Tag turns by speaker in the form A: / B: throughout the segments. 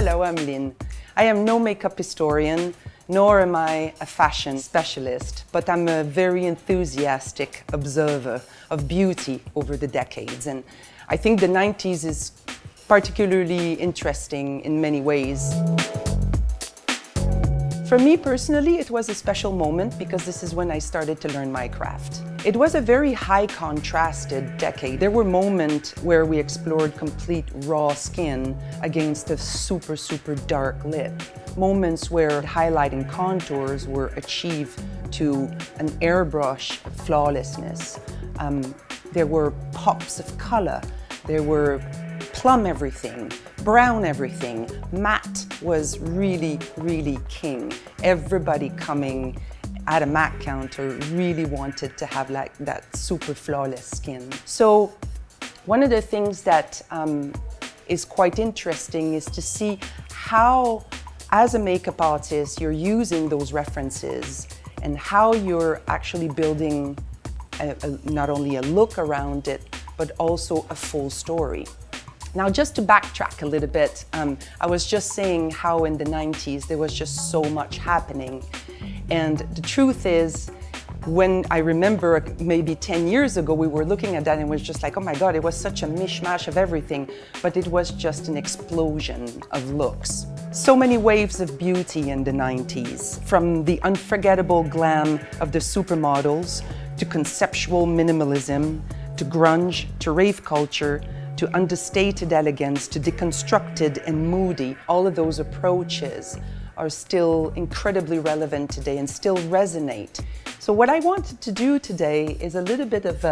A: Hello, I'm Lyne. I am no makeup historian, nor am I a fashion specialist, but I'm a very enthusiastic observer of beauty over the decades. And I think the 90s is particularly interesting in many ways. For me personally, it was a special moment because this is when I started to learn my craft. It was a very high contrasted decade. There were moments where we explored complete raw skin against a super dark lip. Moments where highlight and contours were achieved to an airbrush flawlessness. There were pops of color. There were plum everything, brown everything. Matte was really king. Everybody coming at a MAC counter really wanted to have like that super flawless skin. So one of the things that is quite interesting is to see how, as a makeup artist, you're using those references and how you're actually building not only a look around it, but also a full story. Now, just to backtrack a little bit, I was just saying how in the 90s there was just so much happening. And the truth is, when I remember maybe 10 years ago, we were looking at that and it was just like, oh my God, it was such a mishmash of everything, but it was just an explosion of looks. So many waves of beauty in the 90s, from the unforgettable glam of the supermodels, to conceptual minimalism, to grunge, to rave culture, to understated elegance, to deconstructed and moody. All of those approaches are still incredibly relevant today and still resonate. So what I wanted to do today is a little bit of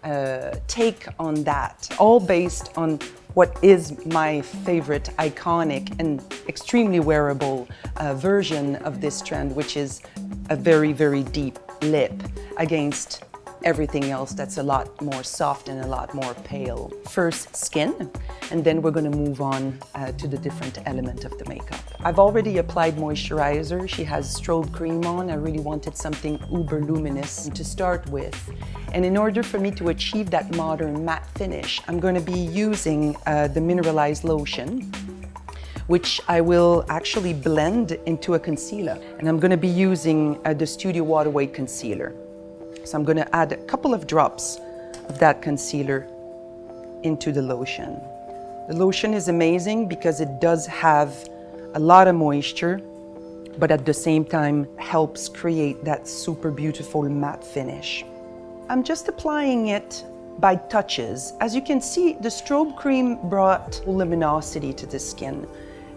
A: a take on that, all based on what is my favorite iconic and extremely wearable version of this trend, which is a very deep lip against everything else that's a lot more soft and a lot more pale. First skin, and then we're going to move on to the different element of the makeup. I've already applied moisturizer. She has Strobe Cream on. I really wanted something uber luminous to start with. And in order for me to achieve that modern matte finish, I'm going to be using the Mineralize Lotion, which I will actually blend into a concealer. And I'm going to be using the Studio Waterweight concealer. So I'm going to add a couple of drops of that concealer into the lotion. The lotion is amazing because it does have a lot of moisture, but at the same time helps create that super beautiful matte finish. I'm just applying it by touches. As you can see, the Strobe Cream brought luminosity to the skin.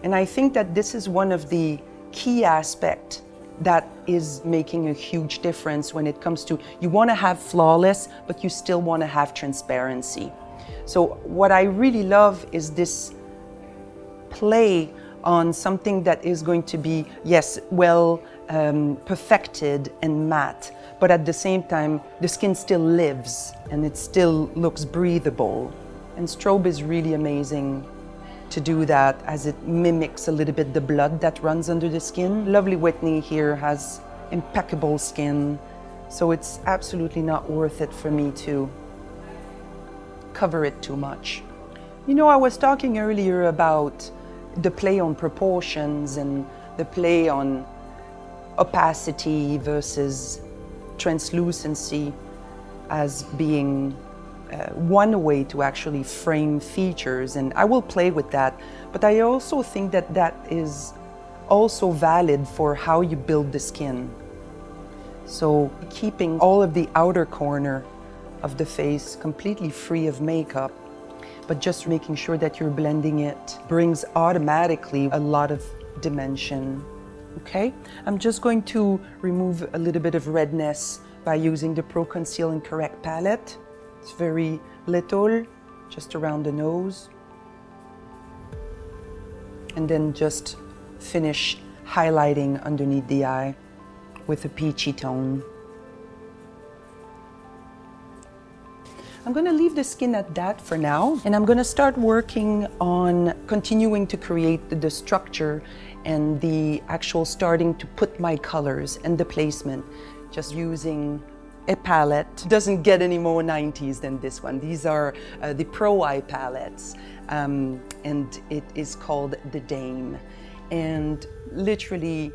A: And I think that this is one of the key aspects that is making a huge difference when it comes to, you want to have flawless, but you still want to have transparency. So what I really love is this play on something that is going to be, yes, well perfected and matte, but at the same time, the skin still lives and it still looks breathable. And Strobe is really amazing to do that, as it mimics a little bit the blood that runs under the skin. Lovely Whitney here has impeccable skin, so it's absolutely not worth it for me to cover it too much. You know, I was talking earlier about the play on proportions and the play on opacity versus translucency as being one way to actually frame features, and I will play with that, but I also think that that is also valid for how you build the skin. So keeping all of the outer corner of the face completely free of makeup, but just making sure that you're blending it brings automatically a lot of dimension. Okay, I'm just going to remove a little bit of redness by using the Pro Conceal and Correct palette. It's very little, just around the nose. And then just finish highlighting underneath the eye with a peachy tone. I'm going to leave the skin at that for now, and I'm going to start working on continuing to create the structure and the actual starting to put my colors and the placement, just using a palette. Doesn't get any more 90s than this one. These are the Pro Eye palettes, and it is called the Dame. And literally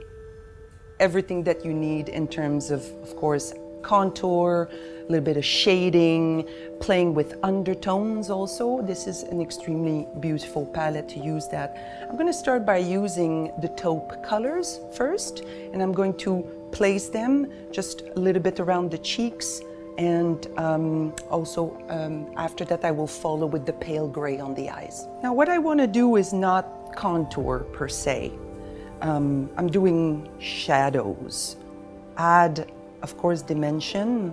A: everything that you need in terms of course, contour, a little bit of shading, playing with undertones also. This is an extremely beautiful palette to use that. I'm going to start by using the taupe colors first, and I'm going to place them just a little bit around the cheeks, and also after that I will follow with the pale gray on the eyes. Now what I want to do is not contour per se. I'm doing shadows, add of course dimension,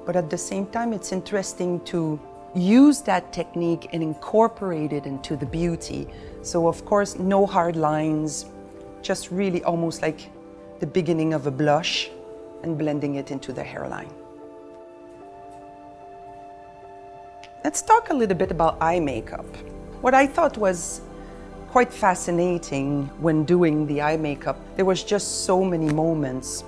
A: but at the same time it's interesting to use that technique and incorporate it into the beauty. So of course no hard lines, just really almost like the beginning of a blush and blending it into the hairline. Let's talk a little bit about eye makeup. What I thought was quite fascinating when doing the eye makeup, there was just so many moments.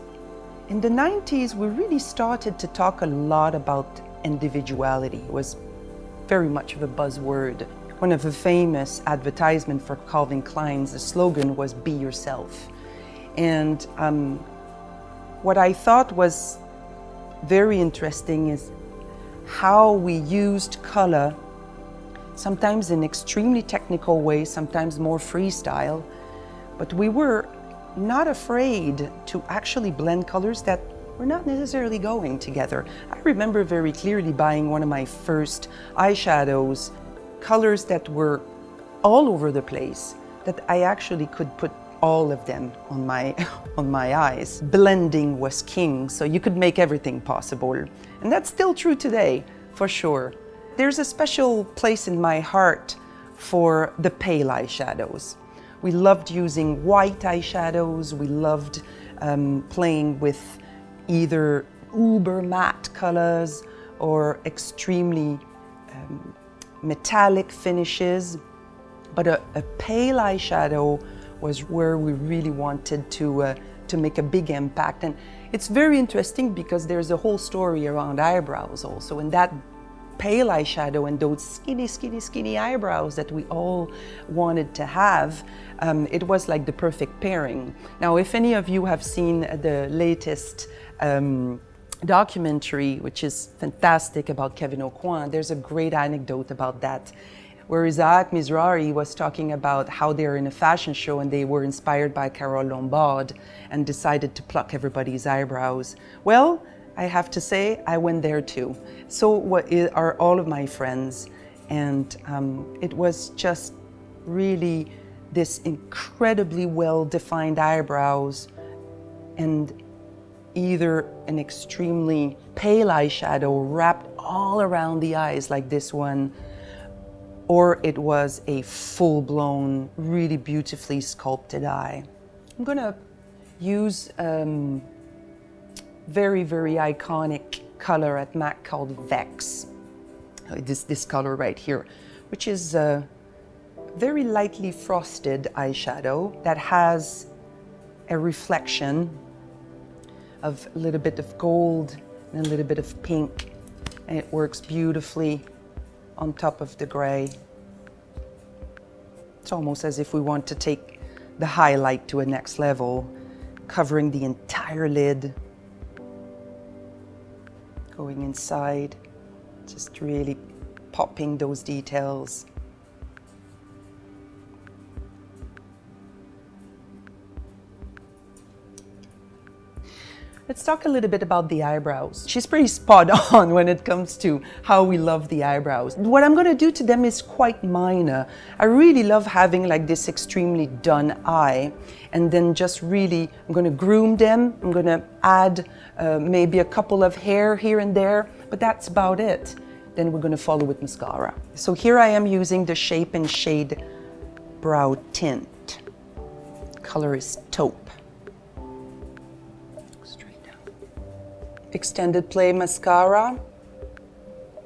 A: In the 90s, we really started to talk a lot about individuality. It was very much of a buzzword. One of the famous advertisements for Calvin Klein's, the slogan was "Be yourself." And what I thought was very interesting is how we used color, sometimes in extremely technical ways, sometimes more freestyle, but we were not afraid to actually blend colors that were not necessarily going together. I remember very clearly buying one of my first eyeshadows, colors that were all over the place, that I actually could put all of them on my eyes. Blending was king, so you could make everything possible. And that's still true today, for sure. There's a special place in my heart for the pale eyeshadows. We loved using white eyeshadows. We loved playing with either uber matte colors or extremely metallic finishes. But a pale eyeshadow was where we really wanted to make a big impact. And it's very interesting because there's a whole story around eyebrows also. And that pale eyeshadow and those skinny eyebrows that we all wanted to have, it was like the perfect pairing. Now, if any of you have seen the latest documentary, which is fantastic, about Kevin Aucoin, there's a great anecdote about that, where Isaac Mizrahi was talking about how they're in a fashion show and they were inspired by Carole Lombard and decided to pluck everybody's eyebrows. Well, I have to say, I went there too. So are all of my friends. And it was just really this incredibly well-defined eyebrows and either an extremely pale eyeshadow wrapped all around the eyes like this one, or it was a full-blown, really beautifully sculpted eye. I'm gonna use very, very iconic color at MAC called Vex. This color right here, which is a very lightly frosted eyeshadow that has a reflection of a little bit of gold and a little bit of pink, and it works beautifully on top of the gray. It's almost as if we want to take the highlight to a next level, covering the entire lid, going inside, just really popping those details. Let's talk a little bit about the eyebrows. She's pretty spot on when it comes to how we love the eyebrows. What I'm going to do to them is quite minor. I really love having like this extremely done eye, and then just really, I'm going to groom them. I'm going to add maybe a couple of hair here and there, but that's about it. Then we're going to follow with mascara. So here I am using the Shape and Shade Brow Tint. Color is Taupe. Extended play mascara,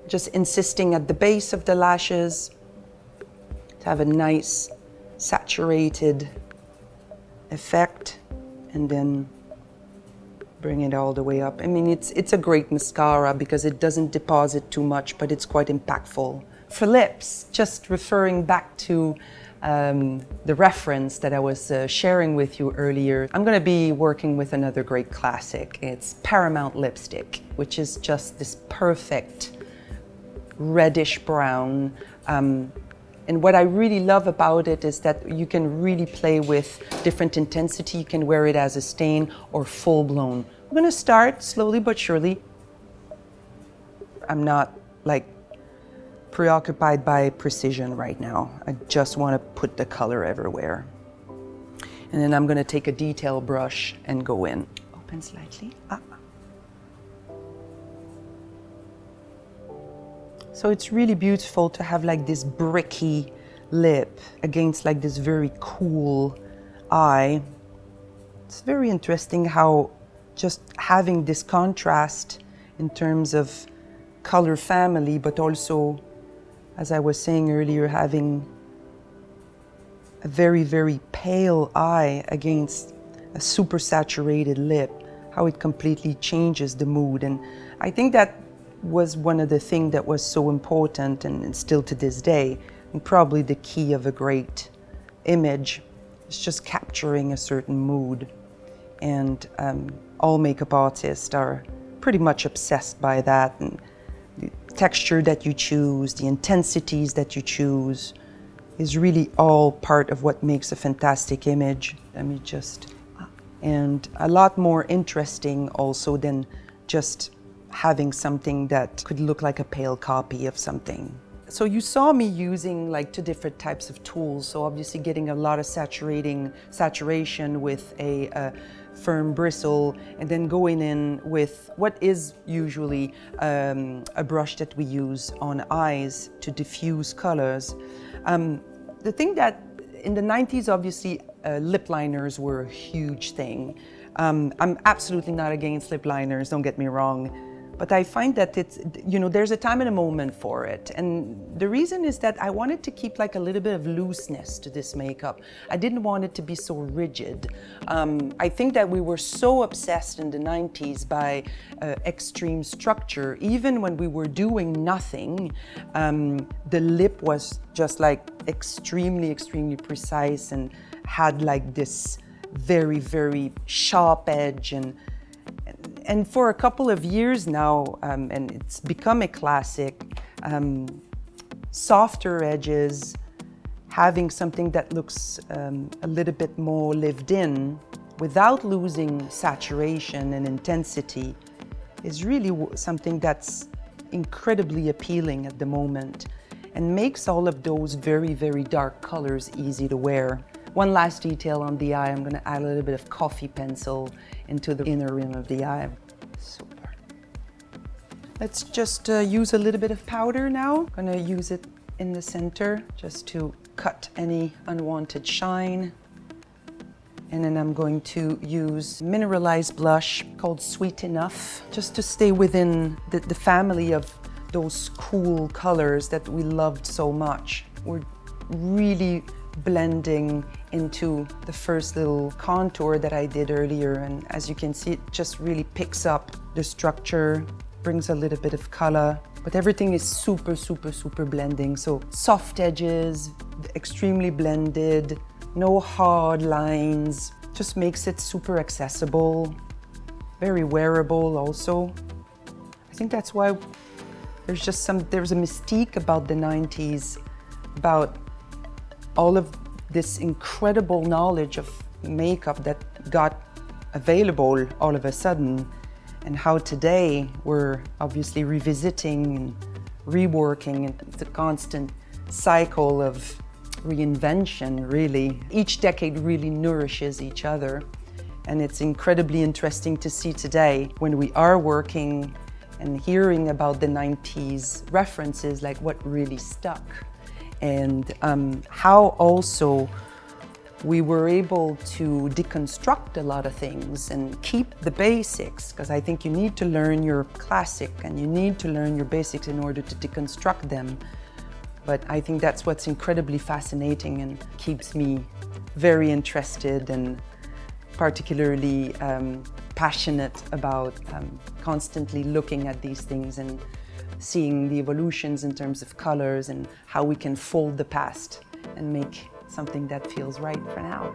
A: just insisting at the base of the lashes to have a nice saturated effect, and then bring it all the way up. I mean, it's a great mascara because it doesn't deposit too much, but it's quite impactful. For lips, just referring back to the reference that I was sharing with you earlier, I'm going to be working with another great classic. It's Paramount lipstick, which is just this perfect reddish brown. And what I really love about it is that you can really play with different intensity. You can wear it as a stain or full blown. I'm going to start slowly but surely. I'm not like preoccupied by precision right now. I just want to put the color everywhere. And then I'm going to take a detail brush and go in. Open slightly. So it's really beautiful to have like this bricky lip against like this very cool eye. It's very interesting how just having this contrast in terms of color family, but also, as I was saying earlier, having a very, very pale eye against a super saturated lip, how it completely changes the mood. And I think that was one of the things that was so important and still to this day, and probably the key of a great image, is just capturing a certain mood. And all makeup artists are pretty much obsessed by that. And the texture that you choose, the intensities that you choose, is really all part of what makes a fantastic image. Let me just, and a lot more interesting also than just having something that could look like a pale copy of something. So you saw me using like 2 different types of tools. So obviously getting a lot of saturation with a firm bristle, and then going in with what is usually a brush that we use on eyes to diffuse colors. The thing that in the 90s, obviously, lip liners were a huge thing. I'm absolutely not against lip liners, don't get me wrong. But I find that it's, you know, there's a time and a moment for it. And the reason is that I wanted to keep like a little bit of looseness to this makeup. I didn't want it to be so rigid. I think that we were so obsessed in the 90s by extreme structure. Even when we were doing nothing, the lip was just like extremely, extremely precise and had like this very, very sharp edge. And for a couple of years now, and it's become a classic, softer edges, having something that looks a little bit more lived in without losing saturation and intensity is really something that's incredibly appealing at the moment and makes all of those very, very dark colors easy to wear. One last detail on the eye, I'm going to add a little bit of coffee pencil into the inner rim of the eye. Super. Let's just use a little bit of powder now. I'm going to use it in the center just to cut any unwanted shine. And then I'm going to use Mineralize blush called Sweet Enough, just to stay within the family of those cool colors that we loved so much. We're really blending into the first little contour that I did earlier, and as you can see, it just really picks up the structure, brings a little bit of color, but everything is super, super, super blending. So soft edges, extremely blended, no hard lines, just makes it super accessible, very wearable also. I think that's why there's a mystique about the 90s, about all of this incredible knowledge of makeup that got available all of a sudden, and how today we're obviously revisiting and reworking, and it's a constant cycle of reinvention, really. Each decade really nourishes each other, and it's incredibly interesting to see today when we are working and hearing about the 90s references, like what really stuck. And how also we were able to deconstruct a lot of things and keep the basics, because I think you need to learn your classic and you need to learn your basics in order to deconstruct them. But I think that's what's incredibly fascinating and keeps me very interested, and particularly passionate about constantly looking at these things and seeing the evolutions in terms of colors and how we can fold the past and make something that feels right for now.